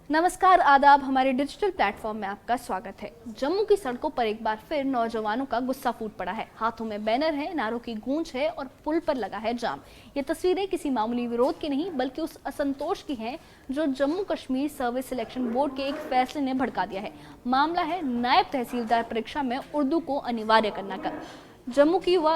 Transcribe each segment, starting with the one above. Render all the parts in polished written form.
नमस्कार, आदाब। हमारे डिजिटल प्लेटफॉर्म में आपका स्वागत है। जम्मू की सड़कों पर एक बार फिर नौजवानों का गुस्सा फूट पड़ा है। हाथों में बैनर है, नारों की गूंज है और पुल पर लगा है जाम। ये तस्वीरें किसी मामूली विरोध की नहीं बल्कि उस असंतोष की हैं जो Jammu Kashmir service selection board के एक फैसले ने भड़का दिया है। मामला है नायब तहसीलदार परीक्षा में उर्दू को अनिवार्य करने का। जम्मू की युवा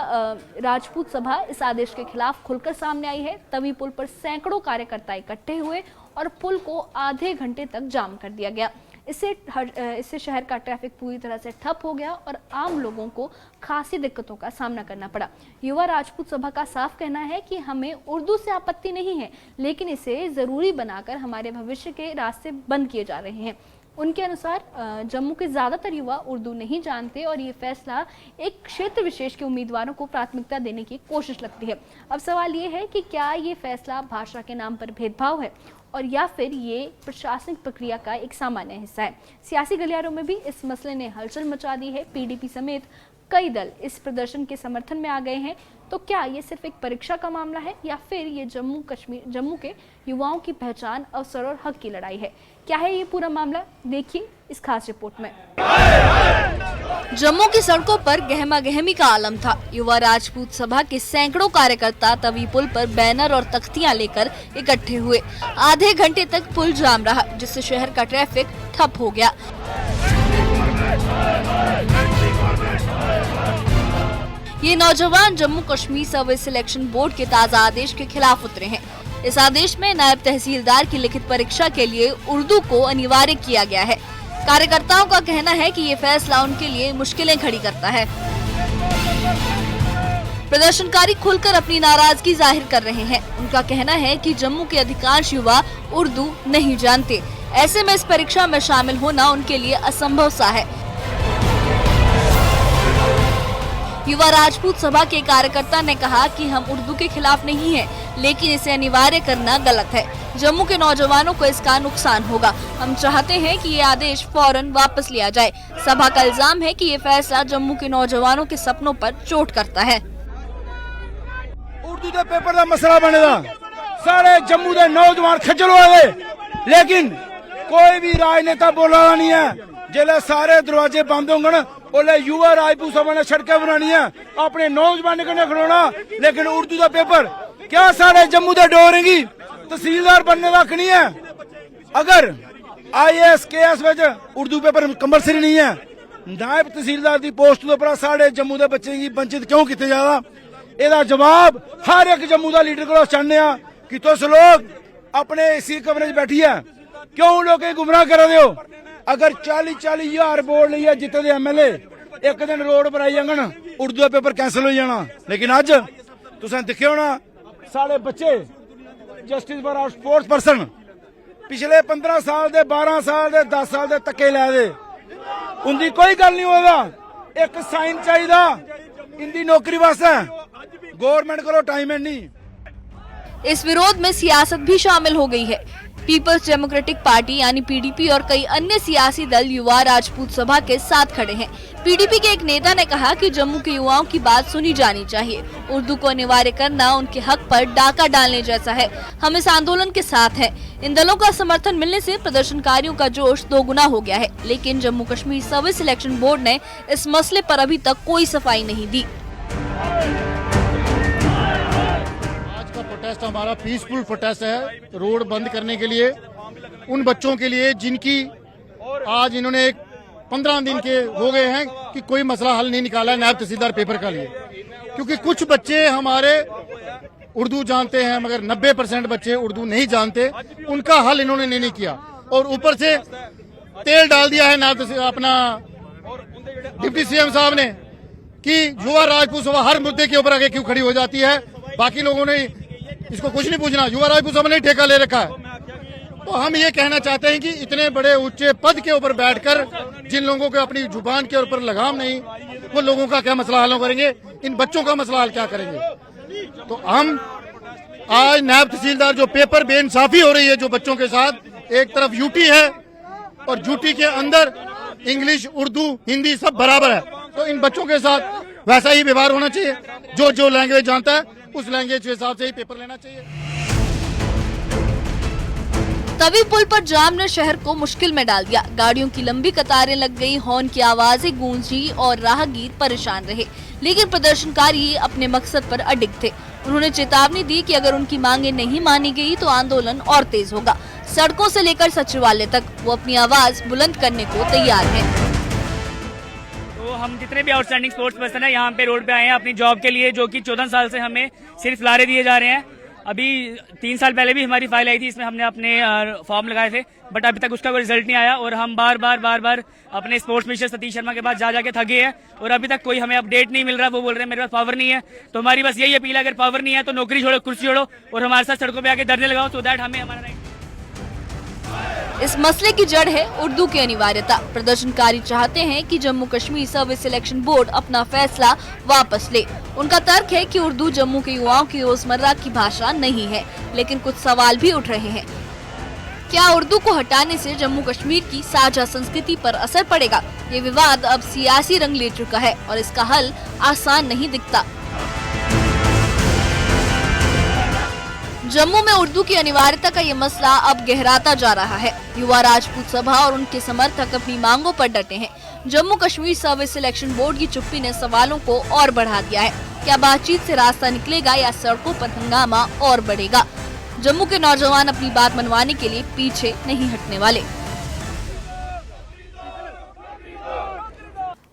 राजपूत सभा इस आदेश के खिलाफ खुलकर सामने आई है। तभी पुल पर सैकड़ों कार्यकर्ता इकट्ठे हुए और पुल को आधे घंटे तक जाम कर दिया गया। इससे शहर का ट्रैफिक पूरी तरह से ठप हो गया और आम लोगों को खासी दिक्कतों का सामना करना पड़ा। युवा राजपूत सभा का साफ कहना है कि हमें उर्दू से आपत्ति नहीं है, लेकिन इसे जरूरी बनाकर हमारे भविष्य के रास्ते बंद किए जा रहे हैं। उनके अनुसार जम्मू के ज़्यादातर युवा उर्दू नहीं जानते और ये फैसला एक क्षेत्र विशेष के उम्मीदवारों को प्राथमिकता देने की कोशिश लगती है। अब सवाल ये है कि क्या ये फैसला भाषा के नाम पर भेदभाव है और या फिर ये प्रशासनिक प्रक्रिया का एक सामान्य हिस्सा है। सियासी गलियारों में भी इस मसले ने हलचल मचा दी है। पीडीपी समेत कई दल इस प्रदर्शन के समर्थन में आ गए हैं। तो क्या ये सिर्फ एक परीक्षा का मामला है या फिर ये जम्मू के युवाओं की पहचान, अवसर और हक की लड़ाई है? क्या है ये पूरा मामला, देखिए इस खास रिपोर्ट में। जम्मू की सड़कों पर गहमा गहमी का आलम था। युवा राजपूत सभा के सैकड़ों कार्यकर्ता तवी पुल पर बैनर और तख्तियां लेकर इकट्ठे हुए। आधे घंटे तक पुल जाम रहा, जिससे शहर का ट्रैफिक ठप हो गया। ये नौजवान Jammu Kashmir service selection board के ताज़ा आदेश के खिलाफ उतरे हैं। इस आदेश में नायब तहसीलदार की लिखित परीक्षा के लिए उर्दू को अनिवार्य किया गया है। कार्यकर्ताओं का कहना है कि ये फैसला उनके लिए मुश्किलें खड़ी करता है। प्रदर्शनकारी खुलकर अपनी नाराजगी जाहिर कर रहे हैं। उनका कहना है कि जम्मू के अधिकांश युवा उर्दू नहीं जानते। ऐसे में इस परीक्षा में शामिल होना उनके लिए असंभव सा है। युवा राजपूत सभा के कार्यकर्ता ने कहा कि हम उर्दू के खिलाफ नहीं हैं, लेकिन इसे अनिवार्य करना गलत है। जम्मू के नौजवानों को इसका नुकसान होगा। हम चाहते हैं कि ये आदेश फौरन वापस लिया जाए। सभा का इल्जाम है कि ये फैसला जम्मू के नौजवानों के सपनों पर चोट करता है। उर्दू के पेपर का मसला बनेगा, सारे जम्मू के नौजवान खज्जल होए, लेकिन कोई भी राजनेता बोलना नहीं है। जिले सारे दरवाजे बंद होंगे ना, ओले युवा राजपूत सभा ने सड़कें बनानी है, अपने नौजवान कने खड़ोना। लेकिन उर्दू का पेपर क्या सारे जम्मू के डोरेंगी तहसीलदार बनने तक नहीं है। अगर IAS KS Urdu paper compulsory नहीं है, नायब तहसीलदार की पोस्ट के उपर साढ़े जम्मू के बच्चे की वंचित क्यों किया जा? ਇਹਦਾ जवाब हर एक जम्मू का लीडर को चाहते हैं कि तुस लोग अपने इसी कमरे बैठी है, क्यों लोग गुमराह कर रहे हो? अगर 40-40 हजार वोट लिया जिते दे MLA एक दिन रोड पर आई जान, उर्दू का पेपर कैंसिल हो जाना। लेकिन अज तुसें दिखे होना साढ़े बच्चे justice for our sports person पिछले 15 साल दे 12 साल दे 10 साल दे धक्के लै दे, उनकी कोई गल नहीं होगा। एक साइन चाहिए इनकी नौकरी वास्ते, गवर्नमेंट को टाइम है नहीं। इस विरोध में सियासत भी शामिल हो गई है। पीपल्स डेमोक्रेटिक पार्टी यानी PDP और कई अन्य सियासी दल युवा राजपूत सभा के साथ खड़े हैं। PDP के एक नेता ने कहा कि जम्मू के युवाओं की बात सुनी जानी चाहिए। उर्दू को अनिवार्य करना उनके हक पर डाका डालने जैसा है। हम इस आंदोलन के साथ हैं। इन दलों का समर्थन मिलने से प्रदर्शनकारियों का जोश दोगुना हो गया है। लेकिन Jammu Kashmir service selection board ने इस मसले पर अभी तक कोई सफाई नहीं दी। प्रोटेस्ट हमारा पीसफुल प्रोटेस्ट है, रोड बंद करने के लिए उन बच्चों के लिए जिनकी आज इन्होंने 15 दिन के हो गए हैं कि कोई मसला हल नहीं निकाला है नायब तहसीलदार पेपर का लिए। क्योंकि कुछ बच्चे हमारे उर्दू जानते हैं मगर 90% बच्चे उर्दू नहीं जानते, उनका हल इन्होंने नहीं किया। और ऊपर से तेल डाल दिया है नायब अपना डिप्टी CM साहब ने कि युवा राजपूत सभा हर मुद्दे के ऊपर आगे क्यों खड़ी हो जाती है, बाकी लोगों ने इसको कुछ नहीं पूछना। युवा राजपूत सभा ने ठेका ले रखा है। तो हम ये कहना चाहते हैं कि इतने बड़े ऊंचे पद के ऊपर बैठकर जिन लोगों के अपनी जुबान के ऊपर लगाम नहीं, वो लोगों का क्या मसला हल करेंगे, इन बच्चों का मसला हल क्या करेंगे? तो हम आज नायब तहसीलदार जो पेपर बेइंसाफी हो रही है जो बच्चों के साथ, एक तरफ यूटी है और यूटी के अंदर इंग्लिश, उर्दू, हिंदी सब बराबर है, तो इन बच्चों के साथ वैसा ही व्यवहार होना चाहिए। जो लैंग्वेज जानता है उस लैंग्वेज के हिसाब से ही पेपर लेना चाहिए। तवी पुल पर जाम ने शहर को मुश्किल में डाल दिया। गाड़ियों की लंबी कतारें लग गई, हॉर्न की आवाजें गूंजी और राहगीर परेशान रहे। लेकिन प्रदर्शनकारी अपने मकसद पर अडिग थे। उन्होंने चेतावनी दी कि अगर उनकी मांगे नहीं मानी गई तो आंदोलन और तेज होगा। सड़कों से लेकर सचिवालय तक वो अपनी आवाज बुलंद करने को तैयार हैं। तो हम जितने भी आउटस्टैंडिंग स्पोर्ट्स पर्सन है यहाँ पे रोड पे आए हैं अपनी जॉब के लिए, जो कि 14 साल से हमें सिर्फ लारे दिए जा रहे हैं। अभी 3 साल पहले भी हमारी फाइल आई थी, इसमें हमने अपने फॉर्म लगाए थे, बट अभी तक उसका कोई रिजल्ट नहीं आया और हम बार बार अपने स्पोर्ट्स मिनिस्टर सतीश शर्मा के पास जा के थके हैं और अभी तक कोई हमें अपडेट नहीं मिल रहा। वो बोल रहे हैं मेरे पास पावर नहीं है। तो हमारी बस यही अपील है, अगर पावर नहीं है तो नौकरी छोड़ो, कुर्सी छोड़ो और हमारे साथ सड़कों पर आके धरने लगाओ, सो दैट हमें हमारा इस मसले की जड़ है उर्दू की अनिवार्यता। प्रदर्शनकारी चाहते हैं कि Jammu Kashmir service selection board अपना फैसला वापस ले। उनका तर्क है कि उर्दू जम्मू के युवाओं की रोजमर्रा की भाषा नहीं है, लेकिन कुछ सवाल भी उठ रहे हैं। क्या उर्दू को हटाने से जम्मू कश्मीर की साझा संस्कृति पर असर पड़ेगा? ये विवाद अब सियासी रंग ले चुका है और इसका हल आसान नहीं दिखता। जम्मू में उर्दू की अनिवार्यता का ये मसला अब गहराता जा रहा है। युवा राजपूत सभा और उनके समर्थक अपनी मांगों पर डटे हैं। Jammu Kashmir service selection board की चुप्पी ने सवालों को और बढ़ा दिया है। क्या बातचीत से रास्ता निकलेगा या सड़कों पर हंगामा और बढ़ेगा? जम्मू के नौजवान अपनी बात मनवाने के लिए पीछे नहीं हटने वाले।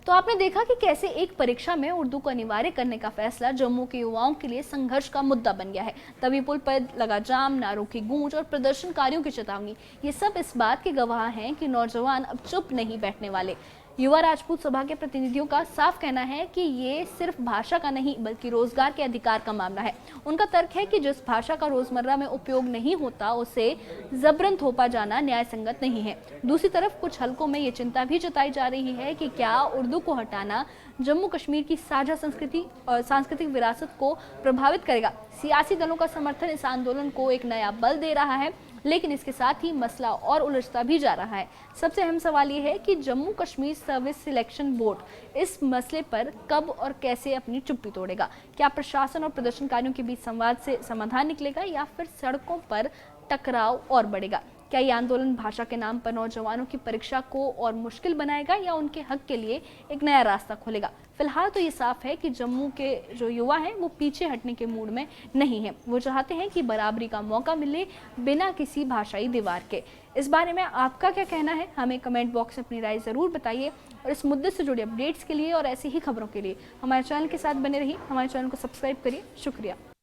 तो आपने देखा कि कैसे एक परीक्षा में उर्दू को अनिवार्य करने का फैसला जम्मू के युवाओं के लिए संघर्ष का मुद्दा बन गया है। तवी पुल पर लगा जाम, नारों की गूंज और प्रदर्शनकारियों की चेतावनी, ये सब इस बात के गवाह हैं कि नौजवान अब चुप नहीं बैठने वाले। युवा राजपूत सभा के प्रतिनिधियों का साफ कहना है कि ये सिर्फ भाषा का नहीं बल्कि रोजगार के अधिकार का मामला है। उनका तर्क है कि जिस भाषा का रोजमर्रा में उपयोग नहीं होता उसे जबरन थोपा जाना न्याय संगत नहीं है। दूसरी तरफ कुछ हलकों में ये चिंता भी जताई जा रही है कि क्या उर्दू को हटाना जम्मू कश्मीर की साझा संस्कृति और सांस्कृतिक विरासत को प्रभावित करेगा। सियासी दलों का समर्थन इस आंदोलन को एक नया बल दे रहा है, लेकिन इसके साथ ही मसला और उलझता भी जा रहा है। सबसे अहम सवाल ये है कि Jammu Kashmir service selection board इस मसले पर कब और कैसे अपनी चुप्पी तोड़ेगा। क्या प्रशासन और प्रदर्शनकारियों के बीच संवाद से समाधान निकलेगा या फिर सड़कों पर टकराव और बढ़ेगा? क्या ये आंदोलन भाषा के नाम पर नौजवानों की परीक्षा को और मुश्किल बनाएगा या उनके हक के लिए एक नया रास्ता खोलेगा? फिलहाल तो ये साफ है कि जम्मू के जो युवा हैं वो पीछे हटने के मूड में नहीं है। वो चाहते हैं कि बराबरी का मौका मिले बिना किसी भाषाई दीवार के। इस बारे में आपका क्या कहना है? हमें कमेंट बॉक्स में अपनी राय ज़रूर बताइए और इस मुद्दे से जुड़े अपडेट्स के लिए और ऐसी ही खबरों के लिए हमारे चैनल के साथ बने रहिए। हमारे चैनल को सब्सक्राइब करिए। शुक्रिया।